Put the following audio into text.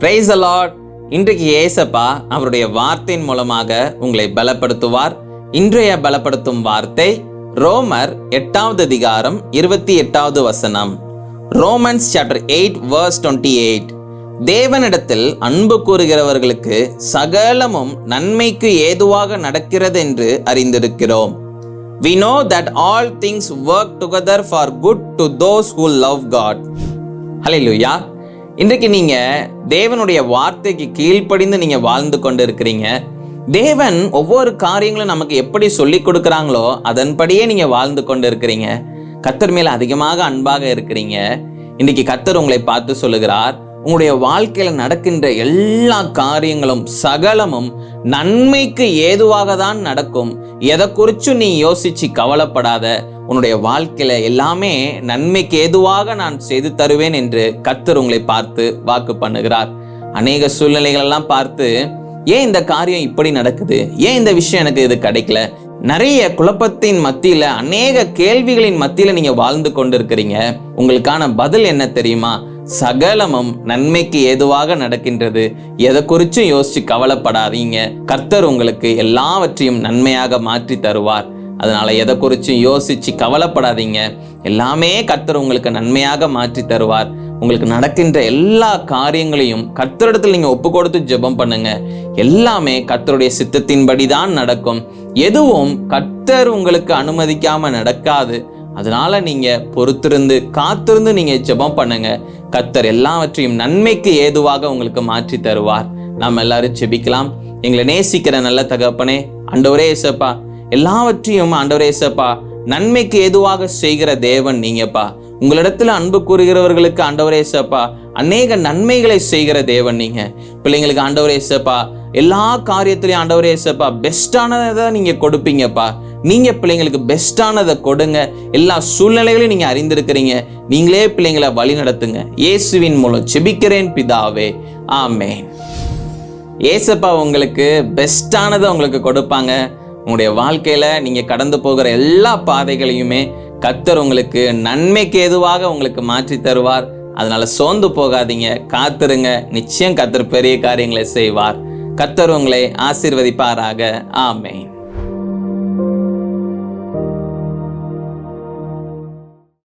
Praise the Lord. இன்றைக்கு ஏசப்பா அவருடைய வார்த்தையின் மூலமாக உங்களை பலப்படுத்துவார். இன்றைய பலப்படுத்தும் வார்த்தை ரோமர் 8வது அதிகாரம் 28வது வசனம். Romans chapter 8 verse 28. தேவனிடத்தில் அன்பு கூறுகிறவர்களுக்கு சகலமும் நன்மைக்கு ஏதுவாக நடக்கிறது என்று அறிந்திருக்கிறோம். We know that all things work together for good to those who love God. Hallelujah. இன்றைக்கு நீங்க தேவனுடைய வார்த்தைக்கு கீழ்ப்படிந்து நீங்க வாழ்ந்து கொண்டு இருக்கிறீங்க. தேவன் ஒவ்வொரு காரியங்களும் நமக்கு எப்படி சொல்லி கொடுக்குறாங்களோ அதன்படியே நீங்க வாழ்ந்து கொண்டு இருக்கிறீங்க. கர்த்தர் மேல அதிகமாக அன்பாக இருக்கிறீங்க. இன்னைக்கு கர்த்தர் உங்களை பார்த்து சொல்லுகிறார், உங்களுடைய வாழ்க்கையில நடக்கின்ற எல்லா காரியங்களும் சகலமும் நன்மைக்கு ஏதுவாக தான் நடக்கும். எதை குறிச்சும் நீ யோசிச்சு கவலைப்படாத. உன்னுடைய வாழ்க்கையில எல்லாமே நன்மைக்கு ஏதுவாக நான் செய்து தருவேன் என்று கர்த்தர் உங்களை பார்த்து வாக்கு பண்ணுகிறார். அநேக சூழ்நிலைகள் எல்லாம் பார்த்து, ஏன் இந்த காரியம் இப்படி நடக்குது, ஏன் இந்த விஷயம் எனக்கு இது கிடைக்கல, நிறைய குழப்பத்தின் மத்தியில அநேக கேள்விகளின் மத்தியில நீங்க வாழ்ந்து கொண்டிருக்கிறீங்க. உங்களுக்கான பதில் என்ன தெரியுமா? சகலமும் நன்மைக்கு ஏதுவாக நடக்கின்றது. எதை குறிச்சும் யோசிச்சு கவலைப்படாதீங்க. கர்த்தர் உங்களுக்கு எல்லாவற்றையும் நன்மையாக மாற்றி தருவார். அதனால எதை குறிச்சும் யோசிச்சு கவலைப்படாதீங்க. எல்லாமே கர்த்தர் உங்களுக்கு நன்மையாக மாற்றி தருவார். உங்களுக்கு நடக்கின்ற எல்லா காரியங்களையும் கர்த்தரிடத்தில் நீங்க ஒப்பு கொடுத்து ஜெபம் பண்ணுங்க. எல்லாமே கர்த்தருடைய சித்தத்தின்படி தான் நடக்கும். எதுவும் கர்த்தர் உங்களுக்கு அனுமதிக்காம நடக்காது. அதனால நீங்க பொறுத்திருந்து காத்திருந்து நீங்க ஜெபம் பண்ணுங்க. கர்த்தர் எல்லாவற்றையும் நன்மைக்கு ஏதுவாக உங்களுக்கு மாற்றி தருவார். நாம் எல்லாரும் ஜெபிக்கலாம். எங்களை நேசிக்கிற நல்ல தகப்பனே, ஆண்டவரே இயேசுப்பா, எல்லாவற்றையும் ஆண்டவரே இயேசுப்பா நன்மைக்கு ஏதுவாக செய்கிற தேவன் நீங்கப்பா. உங்களிடத்துல அன்பு கூறுகிறவர்களுக்கு ஆண்டவரே இயேசுப்பா அநேக நன்மைகளை செய்கிற தேவன் நீங்க. பிள்ளைங்களுக்கு ஆண்டவரே இயேசுப்பா எல்லா காரியத்திலையும் ஆண்டவரே இயேசுப்பா பெஸ்டானதை நீங்க கொடுப்பீங்கப்பா. நீங்க பிள்ளைங்களுக்கு பெஸ்டானதை கொடுங்க. எல்லா சூழ்நிலைகளையும் நீங்க அறிந்திருக்கிறீங்க. நீங்களே பிள்ளைங்களை வழி நடத்துங்க. இயேசுவின் மூலம் ஜெபிக்கிறேன் பிதாவே, ஆமென். இயேசுப்பா உங்களுக்கு பெஸ்டானதை உங்களுக்கு கொடுப்பாங்க. உங்களுடைய வாழ்க்கையில நீங்க கடந்து போகிற எல்லா பாதைகளையுமே கர்த்தர் உங்களுக்கு நன்மைக்கு ஏதுவாக உங்களுக்கு மாற்றி தருவார். அதனால சோர்ந்து போகாதீங்க, காத்திருங்க. நிச்சயம் கர்த்தர் பெரிய காரியங்களை செய்வார். கர்த்தர் உங்களை ஆசீர்வதிப்பாராக. ஆமென்.